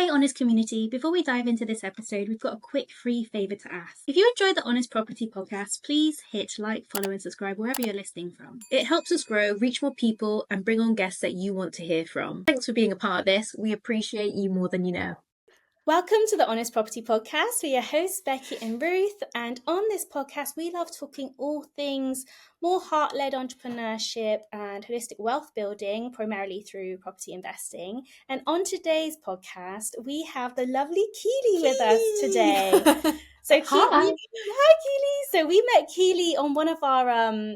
Hey Honest community, before we dive into this episode, we've got a quick free favour to ask. If you enjoyed the Honest Property podcast, please hit like, follow and subscribe wherever you're listening from. It helps us grow, reach more people and bring on guests that you want to hear from. Thanks for being a part of this. We appreciate you more than you know. Welcome to the Honest Property Podcast. We're your hosts, Becky and Ruth. And on this podcast, we love talking all things more heart-led entrepreneurship and holistic wealth building, primarily through property investing. And on today's podcast, we have the lovely Keely with us today. So hi, Keely. So we met Keely on one of our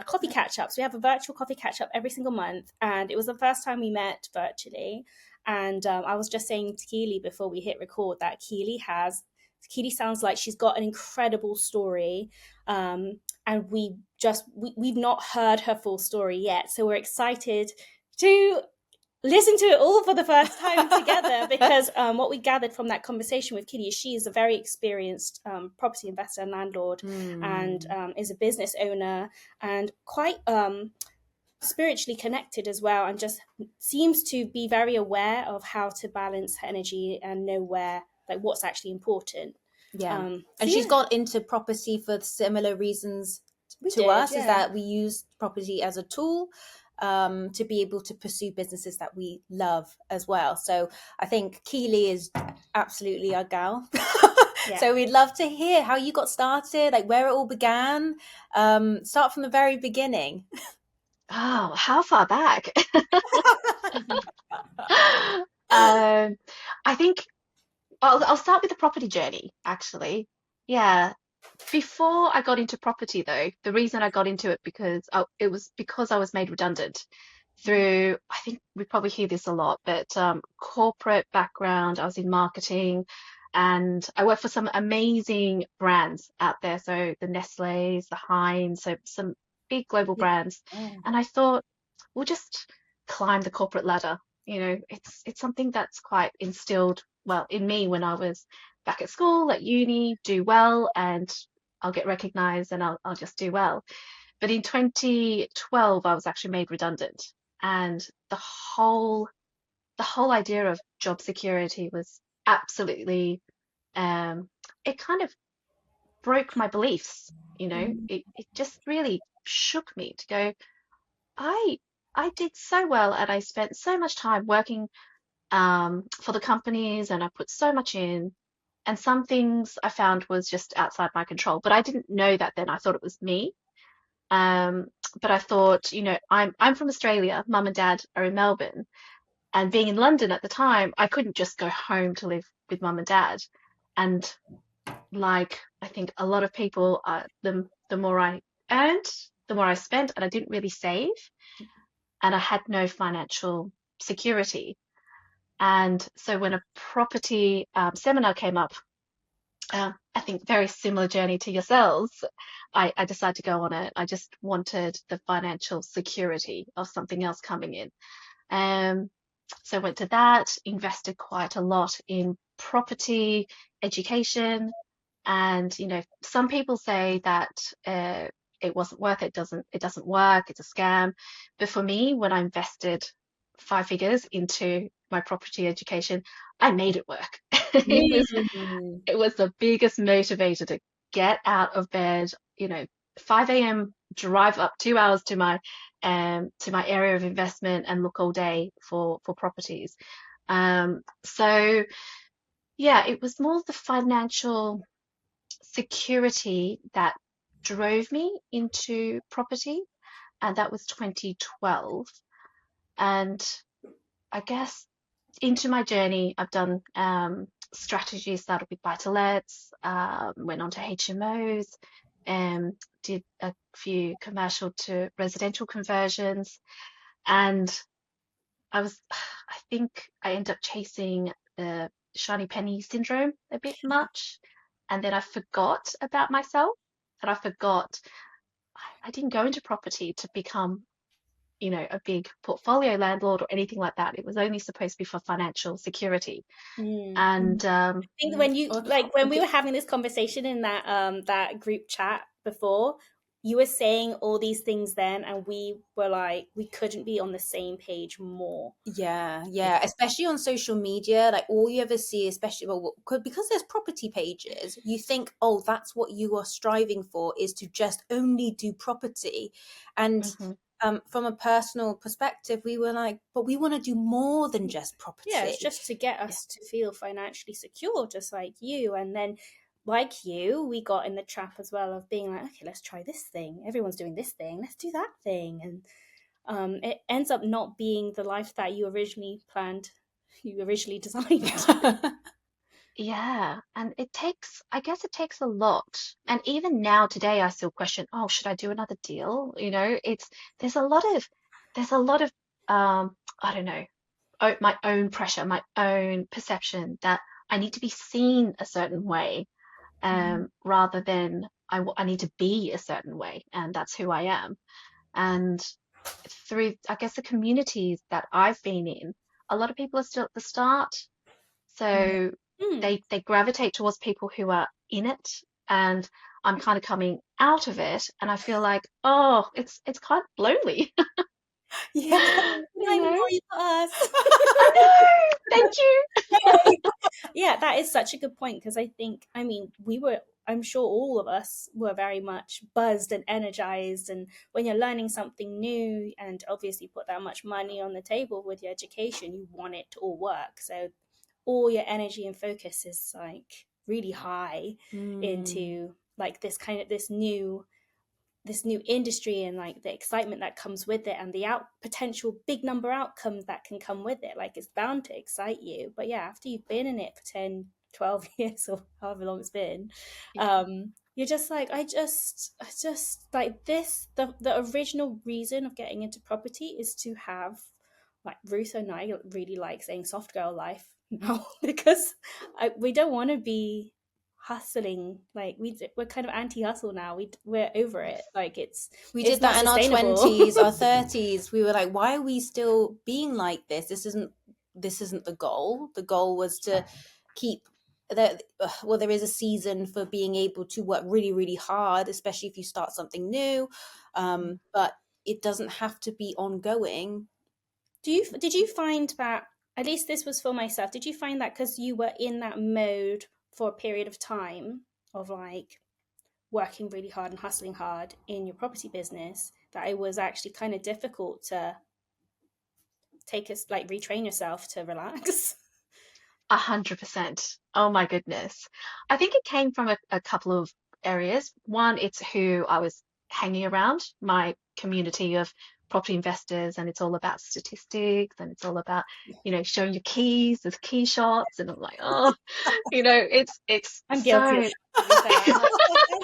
coffee catch-ups. We have a virtual coffee catch-up every single month. And it was the first time we met virtually. And I was just saying to Keely before we hit record that Keely sounds like she's got an incredible story. And we've not heard her full story yet. So we're excited to listen to it all for the first time together because what we gathered from that conversation with Keely is she is a very experienced property investor and landlord and is a business owner and quite spiritually connected as well, and just seems to be very aware of how to balance her energy and know what's actually important. She's got into property for similar reasons to us, is that we use property as a tool to be able to pursue businesses that we love as well. So I think Keely is absolutely our gal. So we'd love to hear how you got started, like where it all began. Start from the very beginning. Oh, how far back? I think I'll start with the property journey, actually. Yeah. Before I got into property, though, the reason I got into it it was because I was made redundant through, I think we probably hear this a lot, but corporate background. I was in marketing and I worked for some amazing brands out there. So the Nestle's, the Heinz, so some big global brands. And I thought, we'll just climb the corporate ladder. You know, it's something that's quite instilled, well, in me when I was back at school, at uni, do well, and I'll get recognized and I'll just do well. But in 2012, I was actually made redundant. And the whole idea of job security was absolutely, it kind of broke my beliefs, you know, it just really shook me to go, I did so well and I spent so much time working for the companies and I put so much in, and some things I found was just outside my control, but I didn't know that then. I thought it was me. But I thought, you know, I'm from Australia, mum and dad are in Melbourne, and being in London at the time, I couldn't just go home to live with mum and dad. And like I think a lot of people, the more I earned, the more I spent, and I didn't really save, and I had no financial security. And so when a property seminar came up, I think very similar journey to yourselves, I decided to go on it. I just wanted the financial security of something else coming in. So I went to that, invested quite a lot in property, education, and, you know, some people say that it wasn't worth it, it doesn't work, it's a scam. But for me, when I invested 5 figures into my property education, I made it work. It was the biggest motivator to get out of bed, you know, 5 a.m. drive up 2 hours to my area of investment and look all day for properties. So yeah, it was more the financial security that drove me into property, and that was 2012. And I guess into my journey, I've done strategies, started with buy-to-lets, went on to HMOs, did a few commercial to residential conversions, and I think I ended up chasing the shiny penny syndrome a bit much, and then I forgot about myself, and I didn't go into property to become, you know, a big portfolio landlord or anything like that. It was only supposed to be for financial security. And I think when we were having this conversation in that group chat before, you were saying all these things then, and we were like, we couldn't be on the same page more. Yeah. Especially on social media, like all you ever see, especially because there's property pages, you think, oh, that's what you are striving for, is to just only do property. And from a personal perspective, we were like, but we want to do more than just property. Yeah, it's just to get us to feel financially secure, just like you. And then, like you, we got in the trap as well of being like, okay, let's try this thing. Everyone's doing this thing. Let's do that thing. And it ends up not being the life that you originally planned, you originally designed. Yeah, and I guess it takes a lot. And even now today, I still question, oh, should I do another deal? There's a lot of, I don't know, my own pressure, my own perception that I need to be seen a certain way, rather than I need to be a certain way, and that's who I am. And through, I guess, the communities that I've been in, a lot of people are still at the start. So they gravitate towards people who are in it, and I'm kind of coming out of it, and I feel like, oh, it's kind of lonely. Yeah, You know? us. I know. Thank you. Yeah, that is such a good point, because I'm sure all of us were very much buzzed and energized. And when you're learning something new and obviously put that much money on the table with your education, you want it to all work. So all your energy and focus is like really high into like this new industry, and like the excitement that comes with it, and the potential big number outcomes that can come with it. Like, it's bound to excite you. But yeah, after you've been in it for 10, 12 years or however long it's been, you're just like, I just like this. The original reason of getting into property is to have, like, Ruth and I really like saying soft girl life now, because we don't want to be hustling. Like, we're kind of anti-hustle now. We're over it. Like, we it's did that in our 20s, our 30s. We were like, why are we still being like this? This isn't the goal. The goal was to keep there is a season for being able to work really, really hard, especially if you start something new, but it doesn't have to be ongoing. Did you find that, at least this was for myself, did you find that because you were in that mode for a period of time of like working really hard and hustling hard in your property business, that it was actually kind of difficult to retrain yourself to relax? 100%. Oh my goodness. I think it came from a couple of areas. One, it's who I was hanging around, my community of property investors, and it's all about statistics, and it's all about, showing your keys, there's key shots, and I'm like, oh, it's I'm so guilty.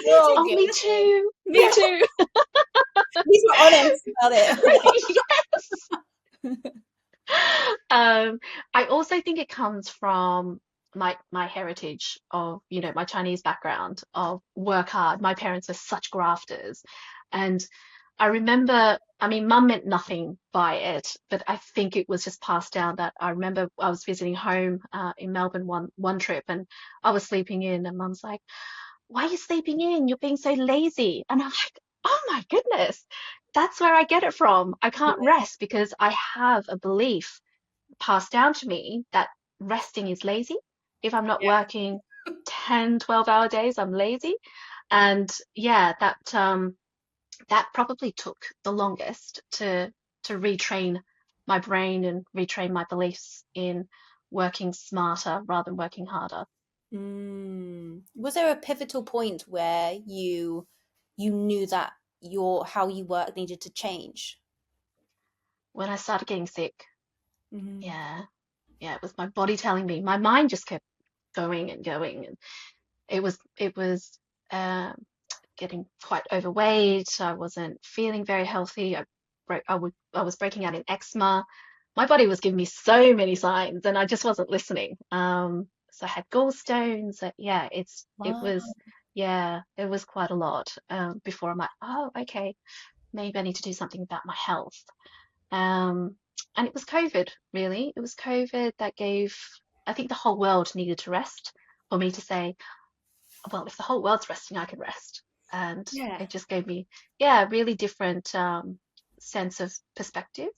Oh, me too. Me too. These were honest about it. Yes. I also think it comes from my heritage of, my Chinese background of work hard. My parents were such grafters, and I remember, mum meant nothing by it, but I think it was just passed down. That I remember I was visiting home in Melbourne one trip, and I was sleeping in, and mum's like, "Why are you sleeping in? You're being so lazy." And I'm like, "Oh my goodness, that's where I get it from. I can't rest because I have a belief passed down to me that resting is lazy. If I'm not working 10, 12-hour days, I'm lazy." And yeah, that probably took the longest to retrain my brain and retrain my beliefs in working smarter rather than working harder. Was there a pivotal point where you knew that how you work needed to change? When I started getting sick. Yeah, it was my body telling me. My mind just kept going and going, and it was getting quite overweight. I wasn't feeling very healthy. I was breaking out in eczema. My body was giving me so many signs, and I just wasn't listening. So I had gallstones. It was quite a lot before I'm like, oh, okay, maybe I need to do something about my health. And it was COVID, really. It was COVID that I think the whole world needed to rest for me to say, well, if the whole world's resting, I can rest. And Yeah. it just gave me, yeah, a really different sense of perspective.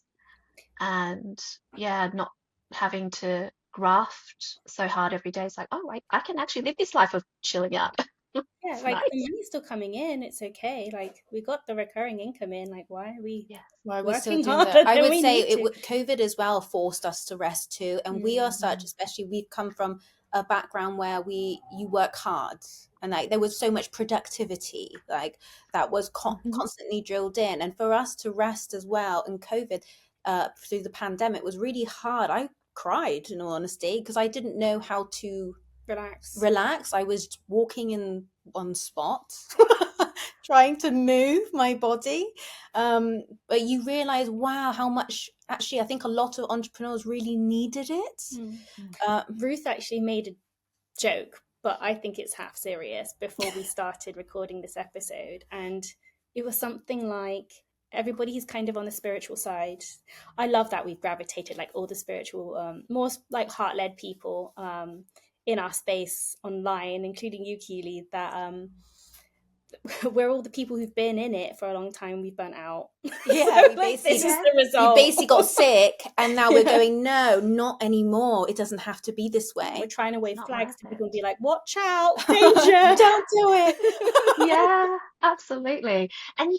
And yeah, not having to graft so hard every day. It's like, oh, I can actually live this life of chilling out. Yeah, It's like nice. the money's still coming in. It's okay. Like we got the recurring income in. Like why are we Yeah. Why are we still working doing that? harder I than would we say need to? COVID as well forced us to rest too, and we are such, Mm. especially we've come from a background where you work hard, and like there was so much productivity, like that was constantly drilled in, and for us to rest as well in COVID, through the pandemic was really hard. I cried, in all honesty, because I didn't know how to relax. I was walking in one spot, trying to move my body. But you realize, wow, how much actually I think a lot of entrepreneurs really needed it. Ruth actually made a joke, but I think it's half serious, before we started recording this episode. And it was something like, everybody's kind of on the spiritual side. I love that we've gravitated like all the spiritual, more like heart-led people in our space online, including you, Keely, that we're all the people who've been in it for a long time. We've burnt out. Yeah, So, we like, basically, this is the result. we basically got sick, and now we're going, no, not anymore. It doesn't have to be this way. We're trying to wave not flags worth to people and it. be like, watch out, danger. Don't do it. Yeah, absolutely. And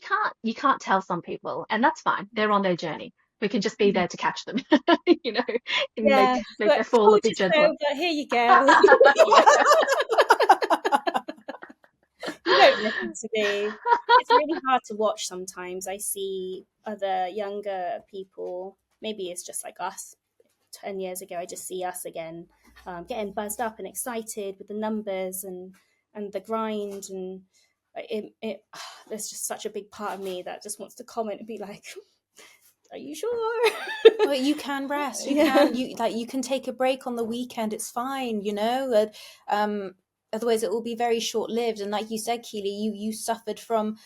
you can't tell some people, and that's fine. They're on their journey. We can just be there to catch them, you know, and Yeah, make their but fall a told bit you gentler. so, but here you go. You don't listen to me. It's really hard to watch sometimes. I see other younger people, maybe it's just like us 10 years ago. I just see us again, getting buzzed up and excited with the numbers and the grind. And there's just such a big part of me that just wants to comment and be like, are you sure? Well, you can rest. You can take a break on the weekend. It's fine, you know. Otherwise, it will be very short lived. And like you said, Keely, you suffered from,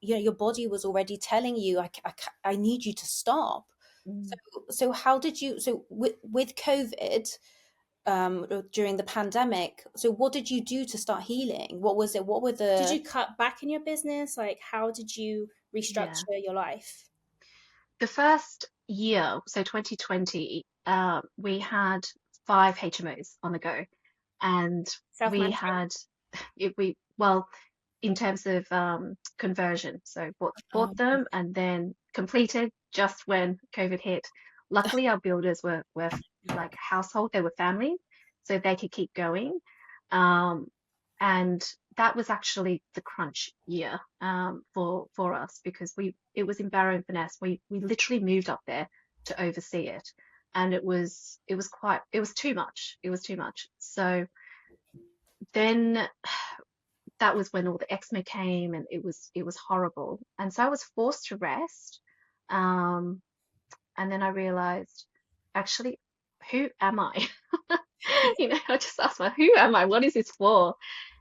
your body was already telling you, I need you to stop. Mm. So how did you? So with COVID, during the pandemic, so what did you do to start healing? What was it? What were the? Did you cut back in your business? Like, how did you restructure your life? The first year, so 2020, we had 5 HMOs on the go, and we had well, in terms of conversion, so bought them and then completed just when COVID hit. Luckily, our builders were like household; they were families, so they could keep going. And that was actually the crunch year for us, because it was in Barrow and Finesse. We literally moved up there to oversee it, and it was too much. It was too much. So then that was when all the eczema came, and it was horrible. And so I was forced to rest. And then I realized, actually, who am I? I just asked myself, who am I? What is this for?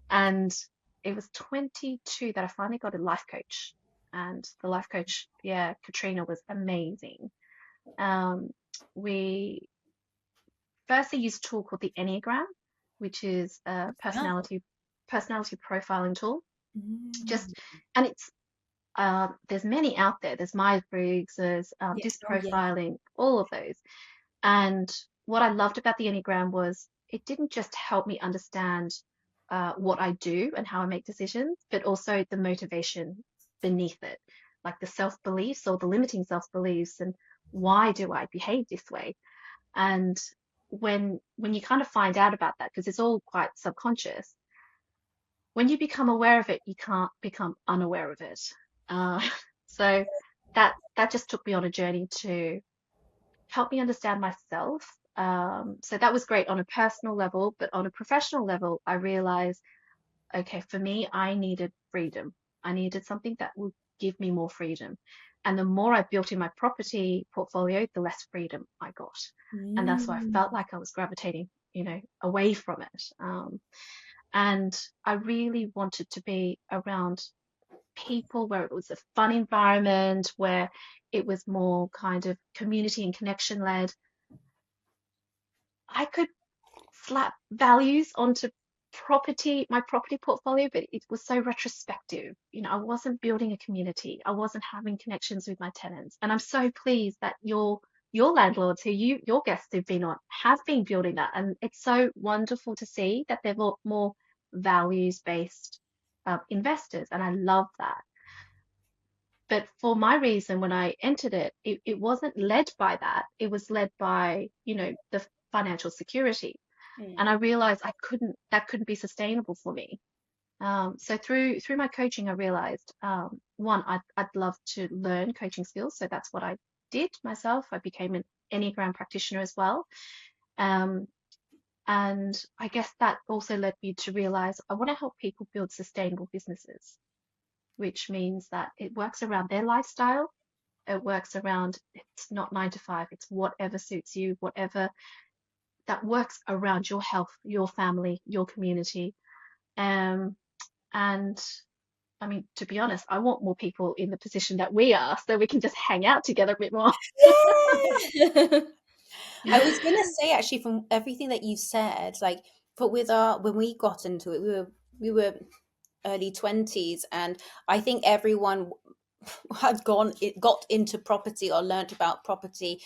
And it was 22 that I finally got a life coach. And the life coach, yeah, Katrina, was amazing. We firstly used a tool called the Enneagram, which is a personality profiling tool. And it's there's many out there. There's Myers-Briggs, there's DISC profiling, all of those. And what I loved about the Enneagram was it didn't just help me understand what I do and how I make decisions, but also the motivation beneath it, like the self-beliefs or the limiting self-beliefs, and why do I behave this way? And when you kind of find out about that, because it's all quite subconscious, when you become aware of it, you can't become unaware of it. So that just took me on a journey to help me understand myself. So that was great on a personal level, but on a professional level, I realized, okay, for me, I needed freedom. I needed something that would give me more freedom. And the more I built in my property portfolio, the less freedom I got. And that's why I felt like I was gravitating, away from it. And I really wanted to be around people where it was a fun environment, where it was more kind of community and connection led. I could slap values onto my property portfolio, but it was so retrospective. You know, I wasn't building a community. I wasn't having connections with my tenants. And I'm so pleased that your landlords who your guests who've been on have been building that. And it's so wonderful to see that they're more values-based investors. And I love that. But for my reason, when I entered it wasn't led by that. It was led by, you know, the financial security. And I realized that couldn't be sustainable for me. So through my coaching, I realized one, I'd love to learn coaching skills. So that's what I did myself. I became an Enneagram practitioner as well. And I guess that also led me to realize I want to help people build sustainable businesses, which means that it works around their lifestyle. It works around, it's not 9 to 5, it's whatever suits you, whatever that works around your health, your family, your community. And I mean, to be honest, I want more people in the position that we are so we can just hang out together a bit more. I was going to say, actually, from everything that you said, like, but when we got into it, we were early 20s, and I think everyone got into property or learnt about property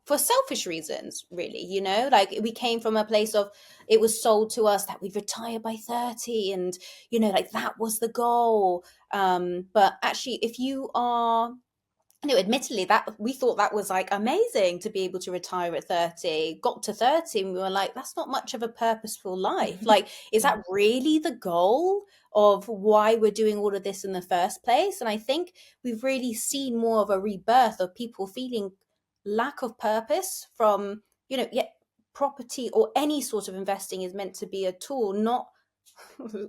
for selfish reasons, really, you know, like we came from a place of, it was sold to us that we'd retire by 30, and, you know, like that was the goal. But actually, if you are, you know, admittedly, that we thought that was like amazing to be able to retire at 30, got to 30 and we were like, that's not much of a purposeful life. Like, is that really the goal of why we're doing all of this in the first place? And I think we've really seen more of a rebirth of people feeling lack of purpose from, you know, property or any sort of investing is meant to be a tool, not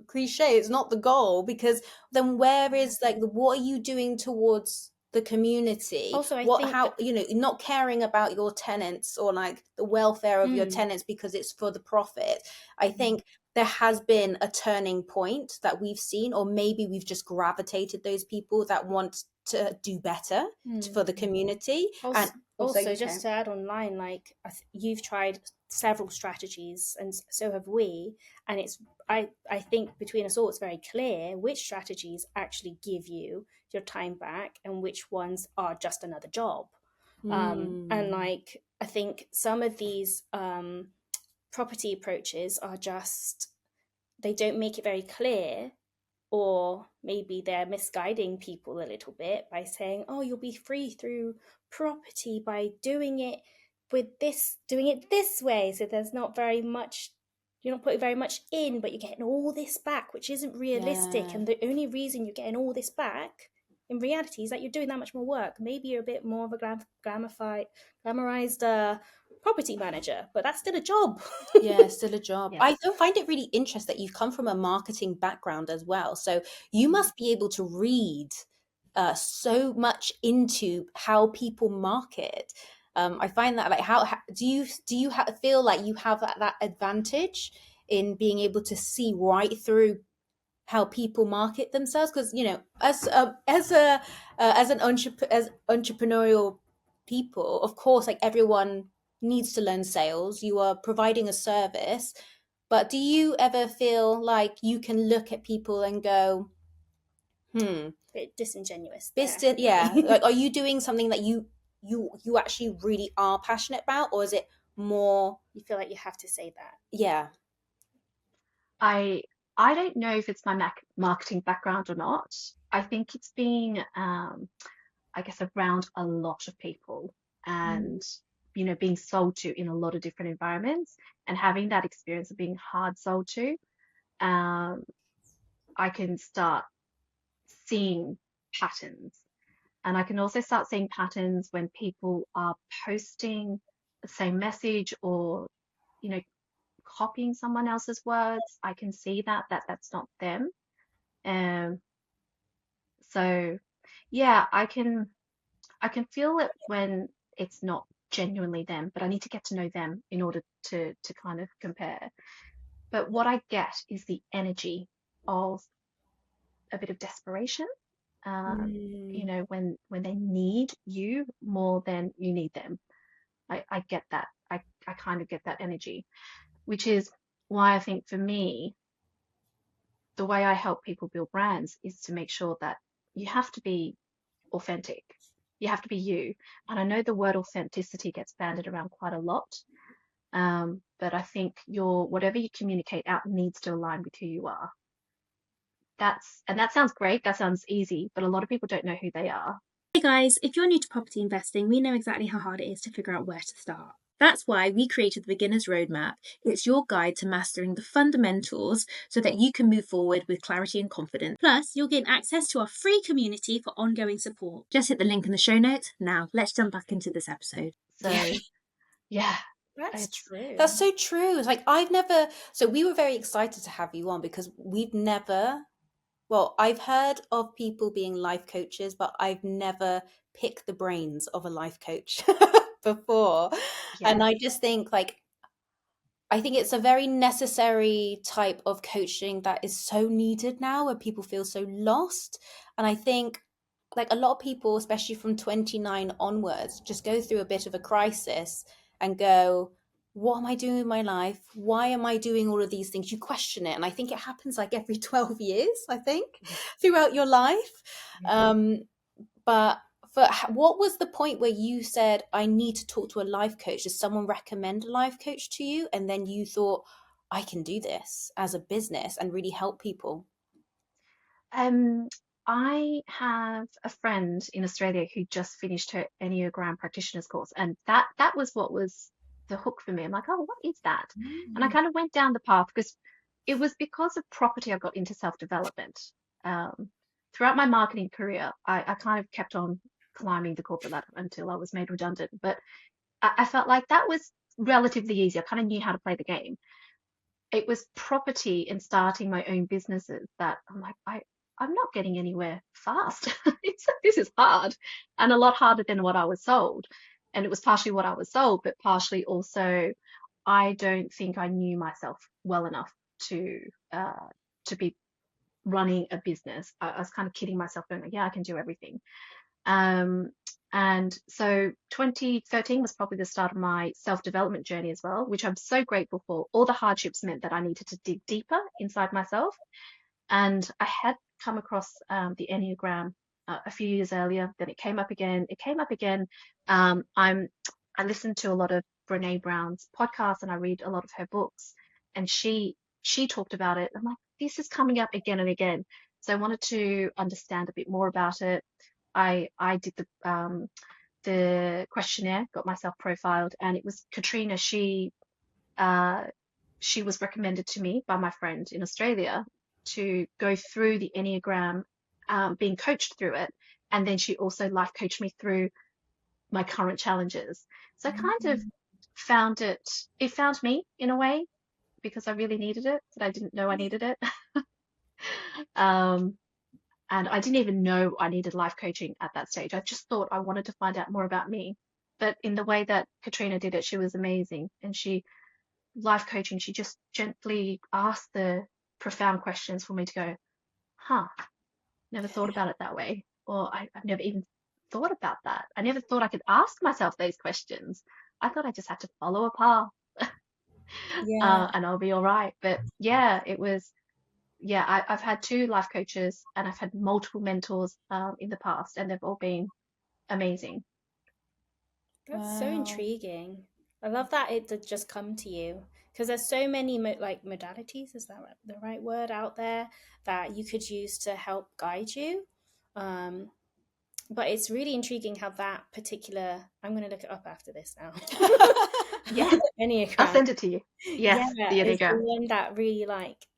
cliche, it's not the goal, because then where is like what are you doing towards the community? Also, I think how, you know, not caring about your tenants or like the welfare of your tenants because it's for the profit. I think there has been a turning point that we've seen, or maybe we've just gravitated those people that want to do better for the community. Also, just to add online, like you've tried several strategies, and so have we, and it's I think between us all it's very clear which strategies actually give you your time back and which ones are just another job. And like I think some of these property approaches are just, they don't make it very clear, or maybe they're misguiding people a little bit by saying, oh, you'll be free through property by doing it this way. So there's not very much, you're not putting very much in, but you're getting all this back, which isn't realistic. Yeah. And the only reason you're getting all this back in reality is that you're doing that much more work. Maybe you're a bit more of a glamorized property manager, but that's still a job. Yeah, still a job. Yeah. I find it really interesting that you've come from a marketing background as well, so you must be able to read so much into how people market. I find that, like, how do you feel like you have that advantage in being able to see right through how people market themselves? Because, you know, as entrepreneurial people, of course, like everyone needs to learn sales. You are providing a service, but do you ever feel like you can look at people and go, bit disingenuous yeah, like, are you doing something that you actually really are passionate about, or is it more you feel like you have to say that? Yeah, I don't know if it's my marketing background or not. I think it's being I guess around a lot of people and you know, being sold to in a lot of different environments and having that experience of being hard sold to, I can start seeing patterns. And I can also start seeing patterns when people are posting the same message or, you know, copying someone else's words. I can see that that's not them. So yeah, I can feel it when it's not genuinely them, but I need to get to know them in order to kind of compare. But what I get is the energy of a bit of desperation. You know, when they need you more than you need them. I get that. I kind of get that energy, which is why I think for me, the way I help people build brands is to make sure that you have to be authentic. You have to be you. And I know the word authenticity gets banded around quite a lot. But I think whatever you communicate out needs to align with who you are. And that sounds great. That sounds easy, but a lot of people don't know who they are. Hey guys, if you're new to property investing, we know exactly how hard it is to figure out where to start. That's why we created the Beginner's Roadmap. It's your guide to mastering the fundamentals so that you can move forward with clarity and confidence. Plus, you'll gain access to our free community for ongoing support. Just hit the link in the show notes. Now, let's jump back into this episode. So, yeah. That's true. That's so true. It's like so we were very excited to have you on because I've heard of people being life coaches, but I've never picked the brains of a life coach before. Yeah. And I just think I think it's a very necessary type of coaching that is so needed now, where people feel so lost. And I think a lot of people, especially from 29 onwards, just go through a bit of a crisis and go, what am I doing with my life? Why am I doing all of these things? You question it. And I think it happens every 12 years, I think, throughout your life. But what was the point where you said, I need to talk to a life coach? Did someone recommend a life coach to you? And then you thought, I can do this as a business and really help people. I have a friend in Australia who just finished her Enneagram practitioner's course, and that was what was the hook for me. I'm like, oh, what is that? And I kind of went down the path because it was because of property I got into self-development. Throughout my marketing career, I kind of kept on climbing the corporate ladder until I was made redundant. But I felt like that was relatively easy. I kind of knew how to play the game. It was property and starting my own businesses that I'm like, I'm not getting anywhere fast. This is hard and a lot harder than what I was sold. And it was partially what I was sold, but partially also I don't think I knew myself well enough to be running a business. I was kind of kidding myself going, yeah, I can do everything. And so 2013 was probably the start of my self-development journey as well, which I'm so grateful for. All the hardships meant that I needed to dig deeper inside myself. And I had come across the Enneagram a few years earlier. Then it came up again. I listen to a lot of Brene Brown's podcasts and I read a lot of her books. And she talked about it. I'm like, this is coming up again and again. So I wanted to understand a bit more about it. I did the questionnaire, got myself profiled, and it was Katrina. She was recommended to me by my friend in Australia to go through the Enneagram, being coached through it. And then she also life coached me through my current challenges. So I kind of found it found me in a way because I really needed it, but I didn't know I needed it. And I didn't even know I needed life coaching at that stage. I just thought I wanted to find out more about me. But in the way that Katrina did it, she was amazing. And she just gently asked the profound questions for me to go, never thought about it that way. Or I've never even thought about that. I never thought I could ask myself those questions. I thought I just had to follow a path. And I'll be all right. But yeah, it was, I've had 2 life coaches and I've had multiple mentors in the past, and they've all been amazing. That's so intriguing. I love that it did just come to you, because there's so many modalities, is that the right word, out there that you could use to help guide you. But it's really intriguing how that particular, I'm going to look it up after this now. Yeah. Enneagram. I'll send it to you. Yes, yeah, the Enneagram. It's the one that really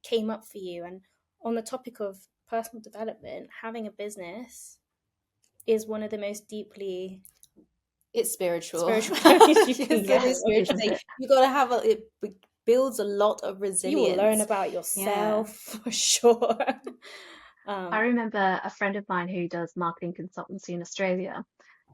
came up for you. And on the topic of personal development, having a business is one of the most deeply... It's spiritual. You got to have it builds a lot of resilience. You will learn about yourself for sure. I remember a friend of mine who does marketing consultancy in Australia.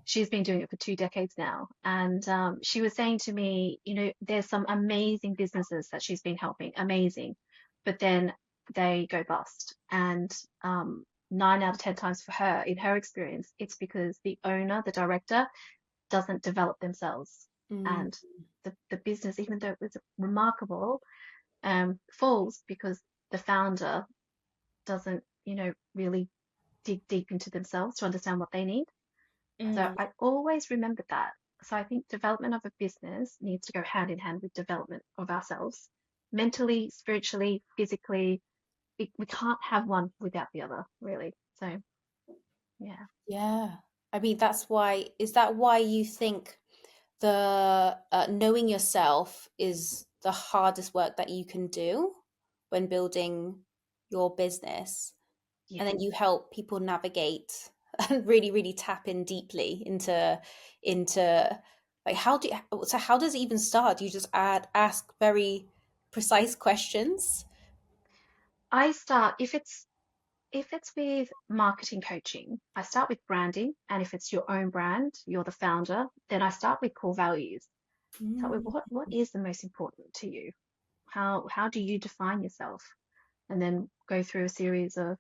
She's been doing it for 2 decades now. And she was saying to me, there's some amazing businesses that she's been helping, amazing, but then they go bust. And 9 out of 10 times for her, in her experience, it's because the owner, the director, doesn't develop themselves. And the business, even though it was remarkable, falls because the founder doesn't, really dig deep into themselves to understand what they need. So I always remembered that. So I think development of a business needs to go hand in hand with development of ourselves, mentally, spiritually, physically. We can't have one without the other, really. So, yeah. Yeah. I mean, is that why you think the knowing yourself is the hardest work that you can do when building your business? Yeah. And then you help people navigate and really, really tap in deeply into like, how does it even start? Do you just ask very precise questions? I start, if it's with marketing coaching, I start with branding. And if it's your own brand, you're the founder, then I start with core values. Start with what is the most important to you? How do you define yourself? And then go through a series of,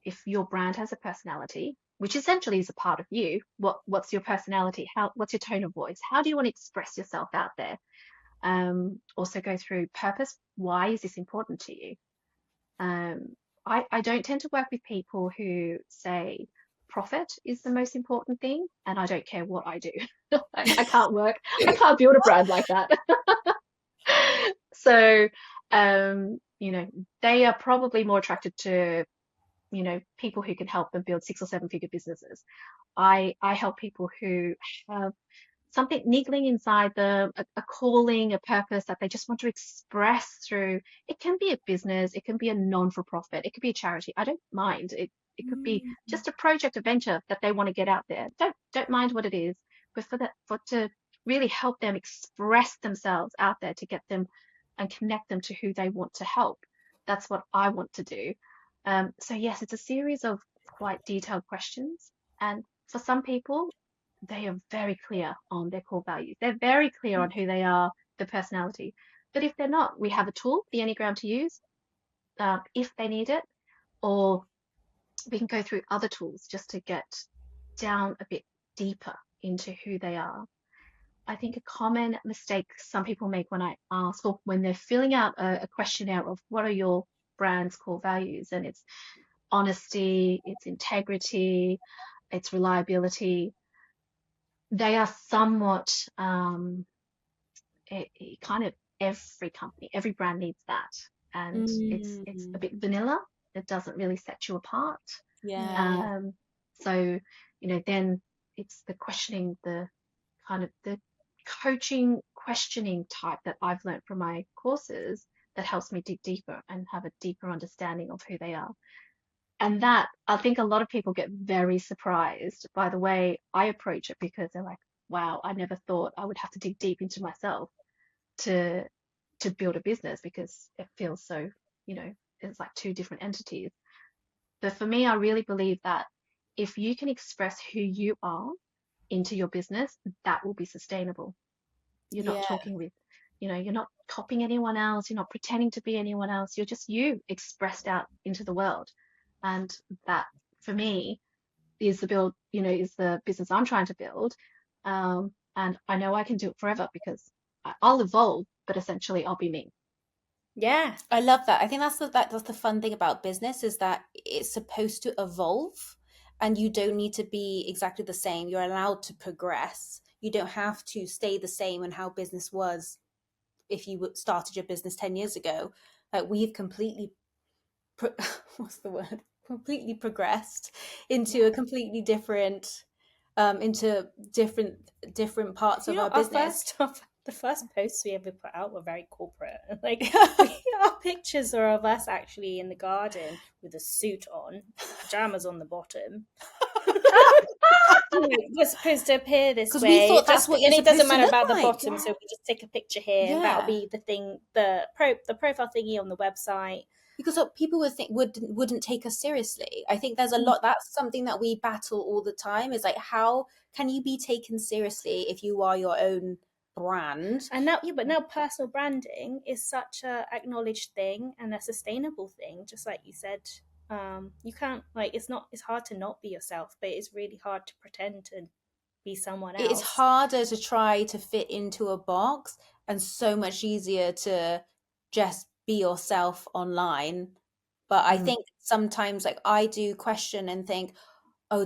if your brand has a personality, which essentially is a part of you, what's your personality? What's your tone of voice? How do you want to express yourself out there? Also go through purpose. Why is this important to you? I don't tend to work with people who say profit is the most important thing, and I don't care what I do. I can't build a brand like that. So, they are probably more attracted to, people who can help them build 6 or 7 figure businesses. I help people who have something niggling inside them, a calling, a purpose that they just want to express through. It can be a business, it can be a non-for-profit, it could be a charity. I don't mind. It could be just a project, a venture that they want to get out there. Don't mind what it is, but to really help them express themselves out there, to get them and connect them to who they want to help. That's what I want to do. So yes, it's a series of quite detailed questions, and for some people, they are very clear on their core values. They're very clear on who they are, the personality. But if they're not, we have a tool, the Enneagram, to use if they need it, or we can go through other tools just to get down a bit deeper into who they are. I think a common mistake some people make when I ask, or when they're filling out a questionnaire of what are your brand's core values, and it's honesty, it's integrity, it's reliability. They are somewhat kind of, every company, every brand needs that, and it's a bit vanilla. It doesn't really set you apart. So then it's the questioning, the kind of the coaching questioning type that I've learned from my courses, that helps me dig deeper and have a deeper understanding of who they are. And that, I think a lot of people get very surprised by the way I approach it, because they're like, wow, I never thought I would have to dig deep into myself to build a business, because it feels so, it's like two different entities. But for me, I really believe that if you can express who you are into your business, that will be sustainable. You're not talking with, you're not copying anyone else. You're not pretending to be anyone else. You're just you expressed out into the world. And that, for me, is is the business I'm trying to build. And I know I can do it forever, because I'll evolve, but essentially I'll be me. Yeah, I love that. I think that's the fun thing about business, is that it's supposed to evolve, and you don't need to be exactly the same. You're allowed to progress. You don't have to stay the same in how business was if you started your business 10 years ago. Like, we've completely what's the word? Completely progressed into a completely different into different parts of our business. The first posts we ever put out were very corporate. Like, our pictures are of us actually in the garden with a suit on, pajamas on the bottom. We're supposed to appear this way. We thought that's what you're and it doesn't matter about like. the bottom, so we just take a picture here, and that'll be the thing, the profile thingy on the website. Because people would think wouldn't take us seriously. I think there's a lot. That's something that we battle all the time. Is like, how can you be taken seriously if you are your own brand? And now, but now personal branding is such a acknowledged thing and a sustainable thing. Just like you said, you can't, like, it's hard to not be yourself, but it's really hard to pretend to be someone else. It's harder to try to fit into a box, and so much easier to just be yourself online But I think sometimes, like, I do question and think, oh,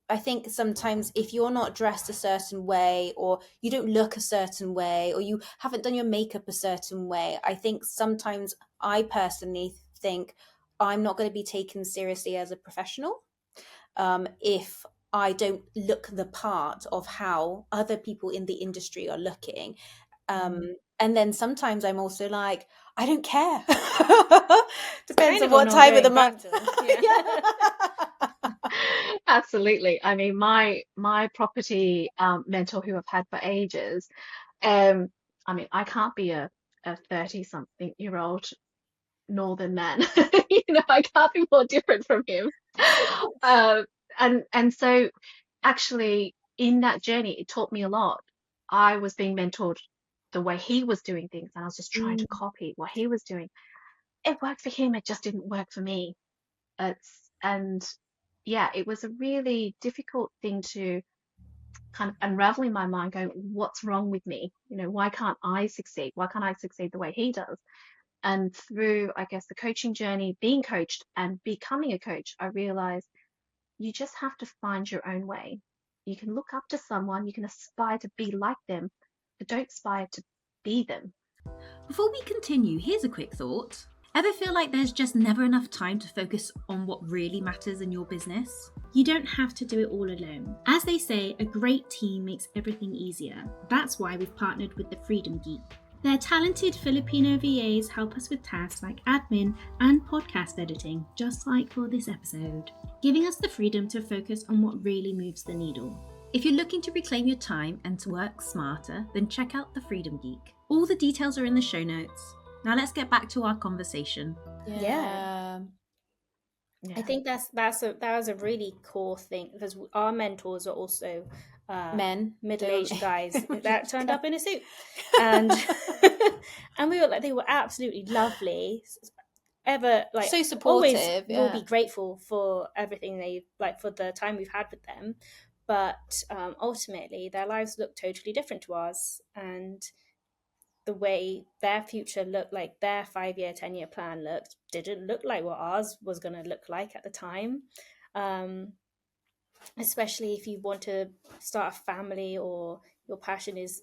I think sometimes if you're not dressed a certain way, or you don't look a certain way, or you haven't done your makeup a certain way, I think sometimes I personally think I'm not going to be taken seriously as a professional if I don't look the part of how other people in the industry are looking. And then sometimes I'm also like, I don't care. Depends on what time of the month. Absolutely. I mean, my property mentor who I've had for ages, I mean, I can't be a 30-something-year-old northern man. I can't be more different from him. And so actually in that journey, it taught me a lot. I was being mentored the way he was doing things, and I was just trying to copy what he was doing. It worked for him, it just didn't work for me. And yeah, it was a really difficult thing to kind of unravel in my mind, going, what's wrong with me? Why can't I succeed? Why can't I succeed the way he does? And through, I guess, the coaching journey, being coached and becoming a coach, I realized you just have to find your own way. You can look up to someone, you can aspire to be like them, but don't aspire to be them. Before we continue, here's a quick thought. Ever feel like there's just never enough time to focus on what really matters in your business? You don't have to do it all alone. As they say, a great team makes everything easier. That's why we've partnered with the Freedom Geek. Their talented Filipino VAs help us with tasks like admin and podcast editing, just like for this episode, giving us the freedom to focus on what really moves the needle. If you're looking to reclaim your time and to work smarter, then check out the Freedom Geek. All the details are in the show notes. Now let's get back to our conversation. Yeah. I think that was a really cool thing, because our mentors are also middle-aged guys that turned up in a suit, and and they were absolutely lovely, so supportive. Always will be grateful for everything for the time we've had with them, but ultimately their lives look totally different to ours, and the way their future looked, like their 5-year, 10-year plan didn't look like what ours was going to look like at the time. Especially if you want to start a family, or your passion is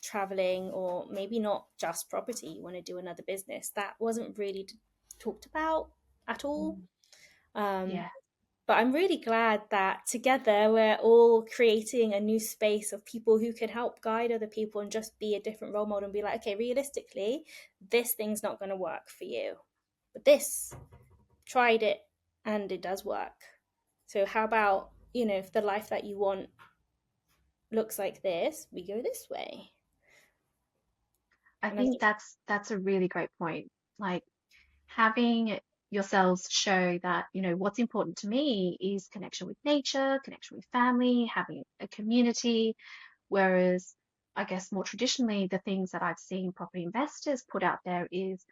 traveling, or maybe not just property, you want to do another business. That wasn't really talked about at all. But I'm really glad that together we're all creating a new space of people who can help guide other people and just be a different role model and be like, okay, realistically, this thing's not going to work for you, but this, tried it and it does work. So how about, if the life that you want looks like this, we go this way. I think that's a really great point. Like, having yourselves show that, what's important to me is connection with nature, connection with family, having a community. Whereas I guess more traditionally, the things that I've seen property investors put out there is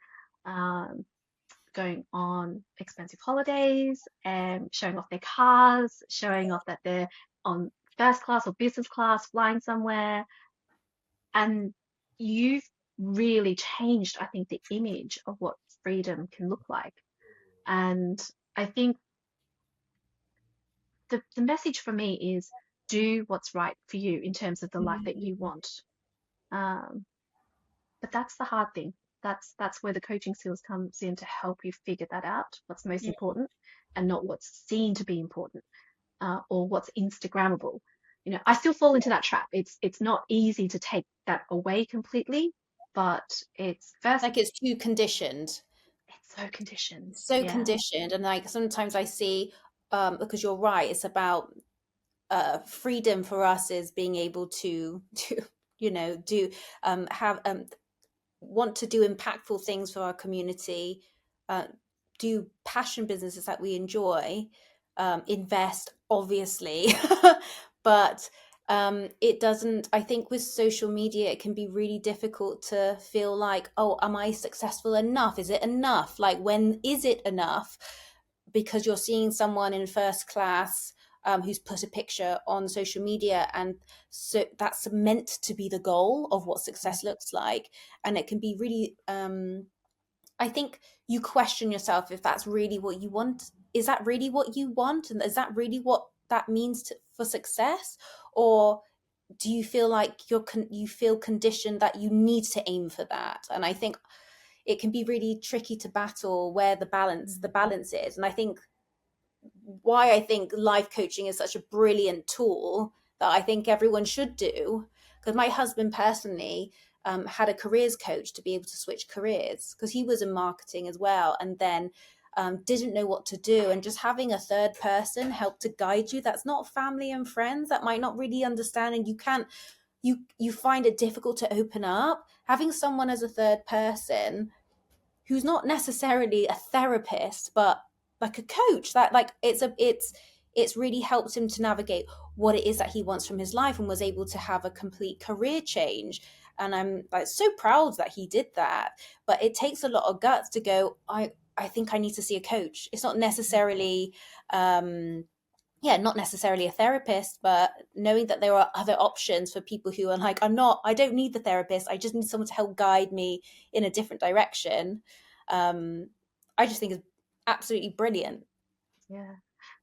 going on expensive holidays and showing off their cars, showing off that they're on first class or business class, flying somewhere. And you've really changed, I think, the image of what freedom can look like. And I think the message for me is do what's right for you in terms of the life that you want. But that's the hard thing. That's where the coaching skills comes in to help you figure that out, what's most important, and not what's seen to be important, or what's Instagrammable. I still fall into that trap. It's not easy to take that away completely, but it's first, like, it's too conditioned. It's so conditioned. Conditioned. And like sometimes I see, because you're right, it's about freedom for us is being able to want to do impactful things for our community, do passion businesses that we enjoy, invest, obviously. But it doesn't, I think with social media, it can be really difficult to feel like, oh, am I successful enough? Is it enough? Like, when is it enough? Because you're seeing someone in first class who's put a picture on social media, and so that's meant to be the goal of what success looks like. And it can be really I think you question yourself if that's really what you want. Is that really what you want? And is that really what that means for success? Or do you feel like you feel conditioned that you need to aim for that? And I think it can be really tricky to battle where the balance is. And I think why I think life coaching is such a brilliant tool that I think everyone should do. Because my husband personally had a careers coach to be able to switch careers, because he was in marketing as well, and then didn't know what to do. And just having a third person help to guide you, that's not family and friends, that might not really understand, and you find it difficult to open up. Having someone as a third person who's not necessarily a therapist, but like a coach, that like it's really helped him to navigate what it is that he wants from his life, and was able to have a complete career change. And I'm like so proud that he did that. But it takes a lot of guts to go, I think I need to see a coach. It's not necessarily not necessarily a therapist, but knowing that there are other options for people who are like, I don't need the therapist, I just need someone to help guide me in a different direction. I just think is absolutely brilliant. Yeah.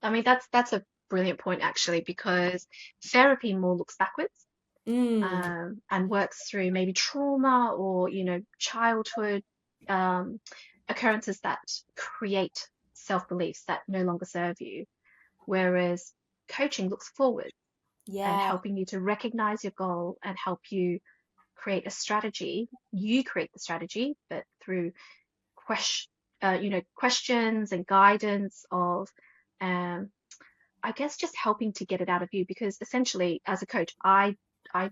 I mean, that's a brilliant point, actually, because therapy more looks backwards, and works through maybe trauma or, childhood occurrences that create self-beliefs that no longer serve you. Whereas coaching looks forward and helping you to recognize your goal and help you create a strategy. You create the strategy, but through questions and guidance of, I guess, just helping to get it out of you. Because essentially, as a coach, I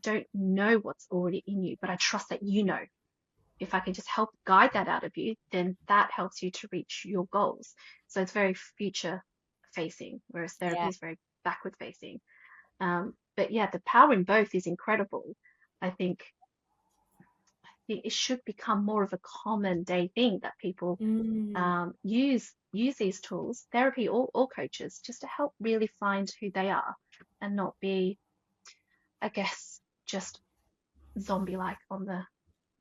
don't know what's already in you, but I trust that you know. If I can just help guide that out of you, then that helps you to reach your goals. So it's very future facing, whereas therapy is very backward facing. But yeah, the power in both is incredible. I think it should become more of a common day thing that people use these tools, therapy or coaches, just to help really find who they are and not be, I guess, just zombie-like on the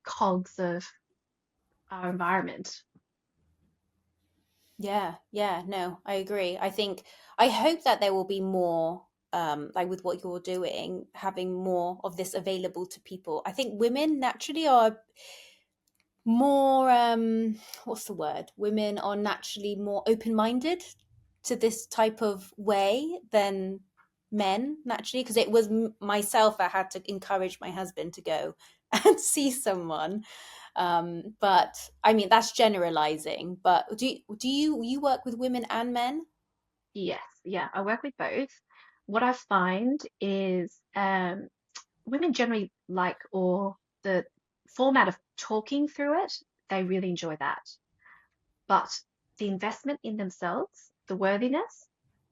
cogs of our environment. No, I agree. I hope that there will be more, like with what you're doing, having more of this available to people. I think women naturally are more what's the word, women are naturally more open-minded to this type of way than men naturally, because it was myself that had to encourage my husband to go and see someone. But I mean, that's generalizing. But do you work with women and men? Yes, yeah, I work with both. What I find is women generally like, or the format of talking through it, they really enjoy that. But the investment in themselves, the worthiness,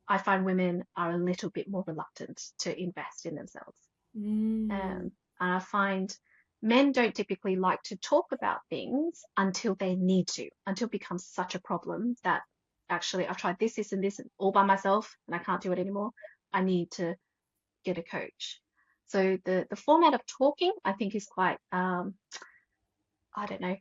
I find women are a little bit more reluctant to invest in themselves. And I find men don't typically like to talk about things until they need to, until it becomes such a problem that actually I've tried this and this all by myself and I can't do it anymore. I need to get a coach. So the format of talking, I think, is quite I don't know,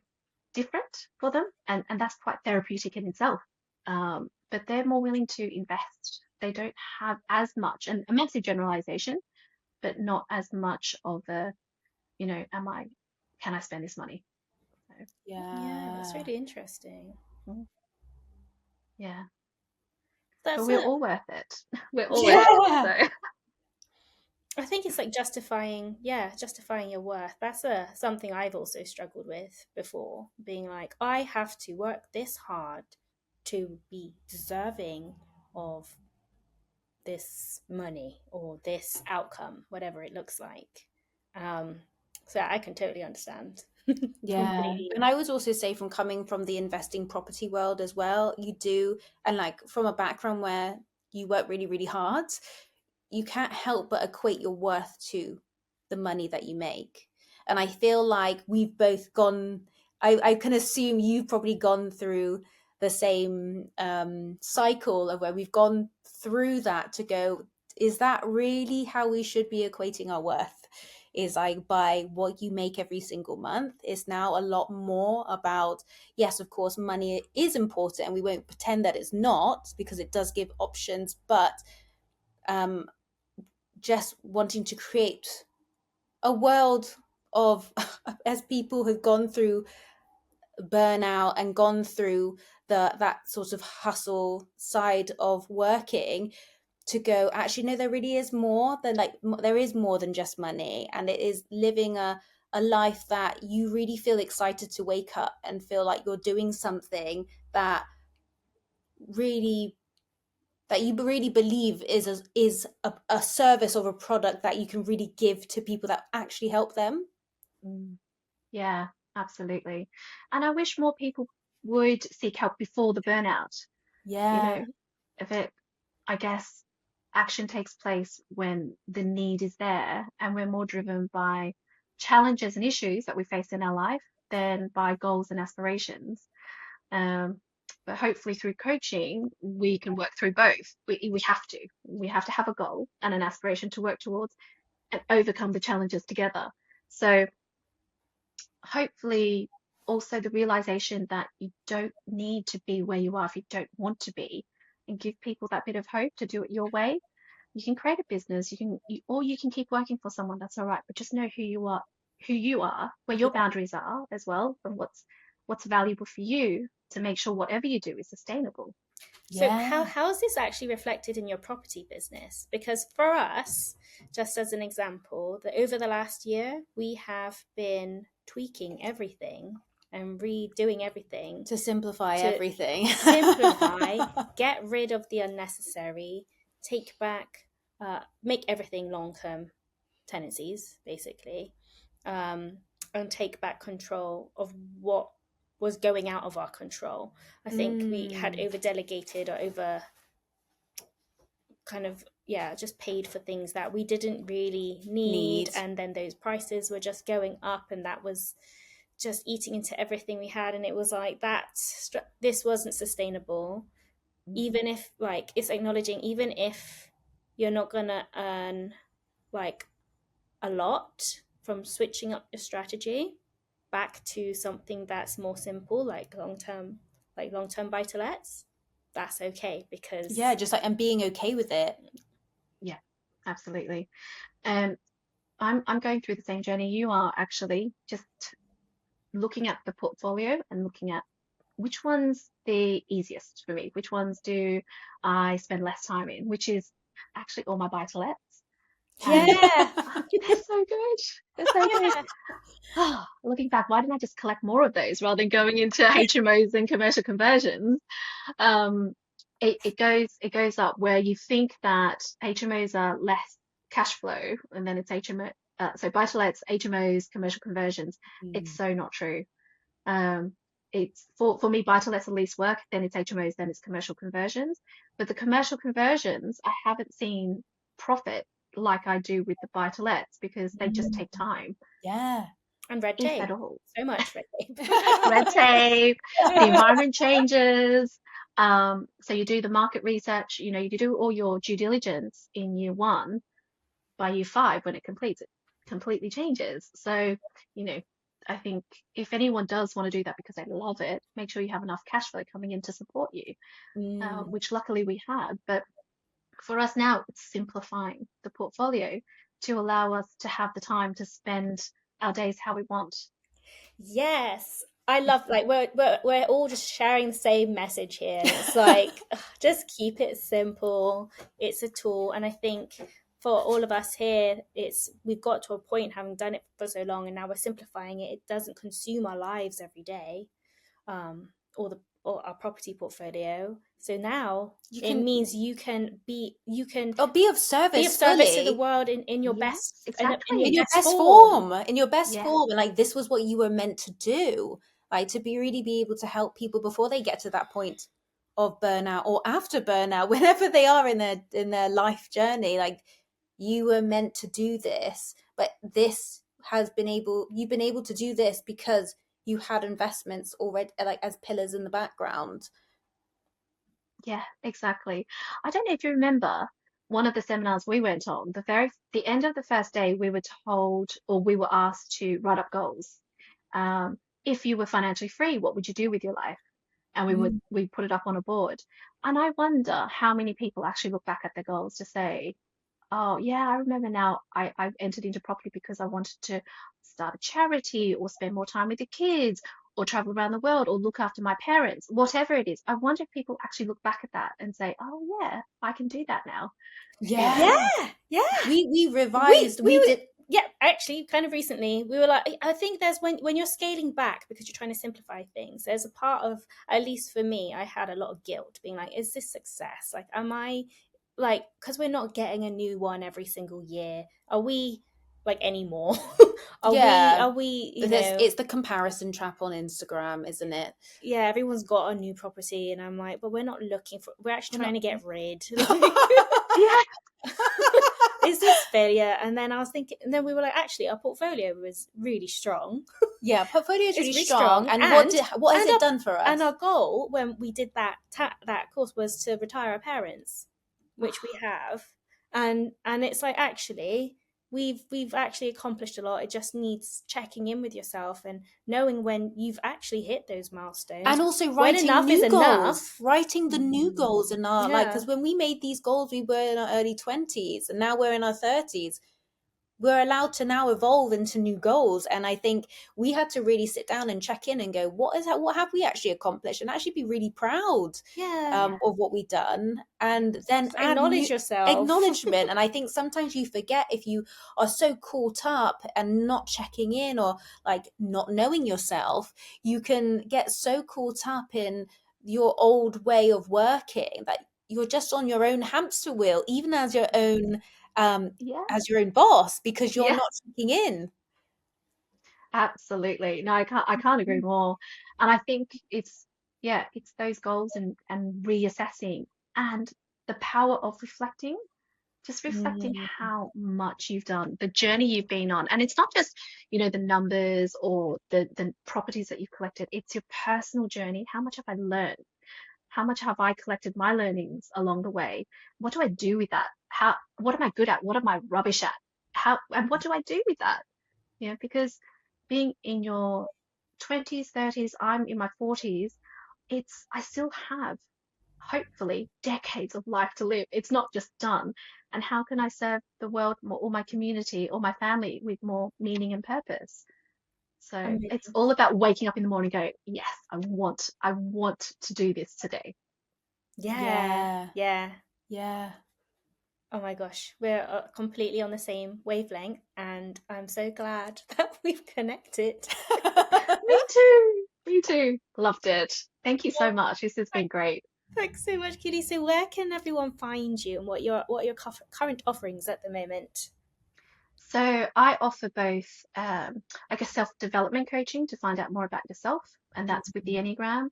different for them, and that's quite therapeutic in itself. But they're more willing to invest. They don't have as much, and a massive generalization, but not as much of a, can I spend this money? So, Yeah, that's really interesting. yeah. But we're all worth it. We're all worth it. So. I think it's like justifying your worth. That's something I've also struggled with before, being like, I have to work this hard to be deserving of this money or this outcome, whatever it looks like. So I can totally understand. Completely. And I would also say, from coming from the investing property world as well, you do, and like from a background where you work really, really hard, you can't help but equate your worth to the money that you make. And I feel like we've both gone, I can assume you've probably gone through the same cycle of where we've gone through that to go, is that really how we should be equating our worth? is like by what you make every single month. It's now a lot more about, yes, of course, money is important, and we won't pretend that it's not, because it does give options, but just wanting to create a world of, as people who've gone through burnout and gone through that sort of hustle side of working, to go, actually no, there really is more than there is more than just money, and it is living a life that you really feel excited to wake up and feel like you're doing something that really, that you really believe is a service or a product that you can really give to people that actually help them. Yeah, absolutely. And I wish more people would seek help before the burnout. Yeah. If it, I guess, action takes place when the need is there, and we're more driven by challenges and issues that we face in our life than by goals and aspirations. But hopefully through coaching, we can work through both. We have to. We have to have a goal and an aspiration to work towards and overcome the challenges together. So hopefully also the realization that you don't need to be where you are if you don't want to be, and give people that bit of hope to do it your way. You can create a business, or you can keep working for someone, that's all right, but just know who you are, where your boundaries are as well, and what's valuable for you, to make sure whatever you do is sustainable. So how is this actually reflected in your property business? Because for us, just as an example, that over the last year, we have been tweaking everything and redoing everything to simplify everything. Get rid of the unnecessary, take back, make everything long-term tenancies, basically, and take back control of what was going out of our control. I think we had over delegated or over kind of just paid for things that we didn't really need, and then those prices were just going up, and that was just eating into everything we had, and it was like this wasn't sustainable. Even if it's acknowledging, even if you're not gonna earn a lot from switching up your strategy back to something that's more simple, like long-term buy-to-lets, that's okay, because just and being okay with it. Yeah, absolutely. I'm going through the same journey you are, actually, just looking at the portfolio and looking at which one's the easiest for me, which ones do I spend less time in, which is actually all my buy-to-lets. They're so good. They're so good. Looking back, why didn't I just collect more of those rather than going into HMOs and commercial conversions? It goes up where you think that HMOs are less cash flow, and then it's HMO. So buy-to-lets, HMOs, commercial conversions. It's so not true. It's for me, buy-to-lets are least work, then it's HMOs, then it's commercial conversions. But the commercial conversions, I haven't seen profit like I do with the buy-to-lets, because they just take time. Yeah. And red tape. If at all. So much red tape. Red tape, the environment changes. So you do the market research, you do all your due diligence in year 1. By year 5, when it completes, it completely changes. So, I think if anyone does want to do that because they love it, make sure you have enough cash flow coming in to support you, which luckily we had. But for us now, it's simplifying the portfolio to allow us to have the time to spend our days how we want. Yes, I love, we're all just sharing the same message here. It's just keep it simple. It's a tool, and I think for all of us here, we've got to a point, having done it for so long, and now we're simplifying it. It doesn't consume our lives every day, or our property portfolio. So now it means you can be of service to the world in your best, exactly. in your best form, and this was what you were meant to do, to really be able to help people before they get to that point of burnout, or after burnout, whenever they are in their life journey. You were meant to do this, but you've been able to do this because you had investments already, as pillars in the background. Yeah, exactly. I don't know if you remember one of the seminars we went on, the end of the first day, we were told, or we were asked to write up goals. If you were financially free, what would you do with your life? And we put it up on a board. And I wonder how many people actually look back at their goals to say, oh yeah, I remember now I entered into property because I wanted to start a charity or spend more time with the kids or travel around the world or look after my parents, whatever it is. I wonder if people actually look back at that and say, oh yeah, I can do that now. Yeah. We revised. We did. Yeah, actually, kind of recently, we were like, I think there's when you're scaling back because you're trying to simplify things, there's a part of, at least for me, I had a lot of guilt being like, is this success? Like, am I, like, because we're not getting a new one every single year. Are we, like, anymore? Are we, you know? It's the comparison trap on Instagram, isn't it? Yeah, everyone's got a new property, and I'm like, but we're not looking for, we're actually trying to get rid. Yeah. Is this failure? And then I was thinking, and then we were like, actually, our portfolio was really strong. Yeah, portfolio is really strong. And what has it done for us? And our goal when we did that course was to retire our parents, which we have. And it's like, actually, we've actually accomplished a lot. It just needs checking in with yourself and knowing when you've actually hit those milestones, and also writing new goals, writing the new goals in our like, because when we made these goals, we were in our early 20s, and now we're in our 30s. We're allowed to now evolve into new goals, and I think we had to really sit down and check in and go, what have we actually accomplished, and actually be really proud of what we've done, and then acknowledge yourself. Acknowledgement. And I think sometimes you forget, if you are so caught up and not checking in, or like not knowing yourself, you can get so caught up in your old way of working that you're just on your own hamster wheel, even as your own as your own boss, because you're not checking in. Absolutely. No, I can't agree more. And I think it's those goals and reassessing, and the power of reflecting, just reflecting how much you've done, the journey you've been on. And it's not just, the numbers or the properties that you've collected. It's your personal journey. How much have I learned? How much have I collected my learnings along the way? What do I do with that? What am I good at? What am I rubbish at? And what do I do with that? Because being in your 20s, 30s, I'm in my 40s, I still have, hopefully, decades of life to live. It's not just done. And how can I serve the world more, or my community or my family with more meaning and purpose? So it's all about waking up in the morning and going, yes, I want to do this today. Yeah. Oh my gosh, we're completely on the same wavelength, and I'm so glad that we've connected. Me too. Loved it. Thank you so much. This has been great. Thanks so much, Keely. So where can everyone find you, and what are your current offerings at the moment? So I offer both, self-development coaching to find out more about yourself, and that's with the Enneagram.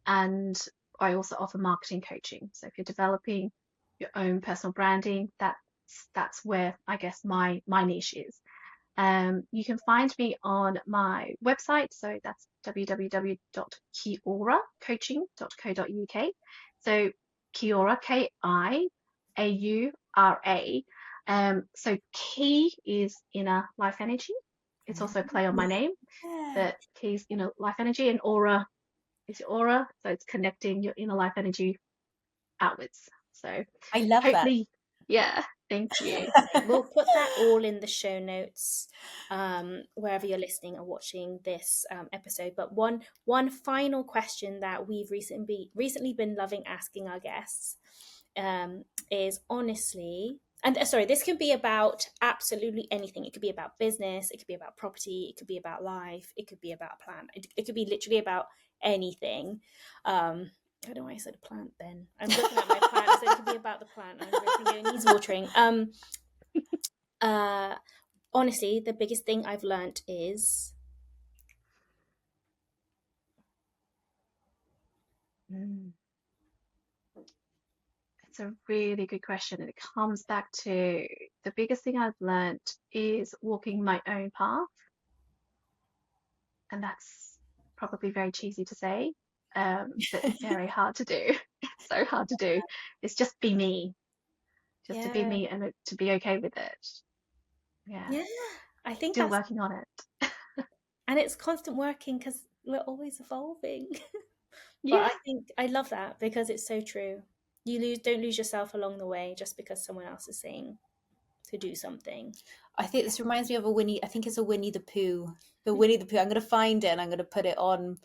And I also offer marketing coaching. So if you're developing your own personal branding, that's where I guess my niche is. You can find me on my website, so that's www.kiauracoaching.co.uk. So Kiaura, Kiaura. So Key is inner life energy. It's also a play on my name, but Key's inner life energy, and Aura is your aura. So it's connecting your inner life energy outwards. So I love that. Yeah, thank you. We'll put that all in the show notes, wherever you're listening or watching this episode. But one final question that we've recently been loving asking our guests is, honestly, and sorry, this can be about absolutely anything. It could be about business, it could be about property, it could be about life, it could be about a plan, it could be literally about anything. I don't know why I said plant then. I'm looking at my plant, so it could be about the plant. I'm thinking it needs watering. Honestly, the biggest thing I've learned is It's a really good question, and it comes back to the biggest thing I've learned is walking my own path. And that's probably very cheesy to say, but very hard to do. It's so hard to do. It's just be me. just to be me and to be okay with it. Yeah, I think still working on it. And it's constant working because we're always evolving. But Yeah. I think I love that because it's so true. Don't lose yourself along the way just because someone else is saying to do something. I think this reminds me of I think it's a Winnie the Pooh. The Winnie the Pooh. I'm going to find it and I'm going to put it on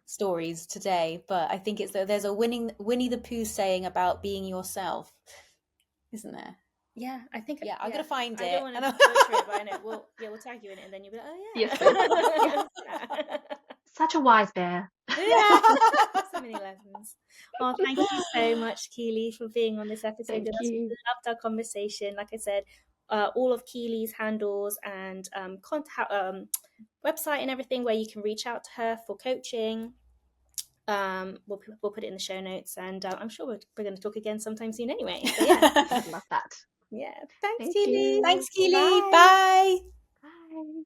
stories today. But I think there's a Winnie the Pooh saying about being yourself, isn't there? Yeah, I think. Yeah, I'm going to find it. I don't want to butcher it, but I know we'll tag you in it, and then you'll be like, oh yeah. Yes. Yeah. Such a wise bear. Yeah. So many lessons. Oh, thank you so much, Keely, for being on this episode. Thank you. We loved our conversation. Like I said, all of Keely's handles and contact, website and everything where you can reach out to her for coaching. We'll put it in the show notes, and I'm sure we're going to talk again sometime soon anyway. So yeah. I love that. Yeah. Thanks, Thank Keely. you. Thanks, Keely. Bye. Bye. Bye.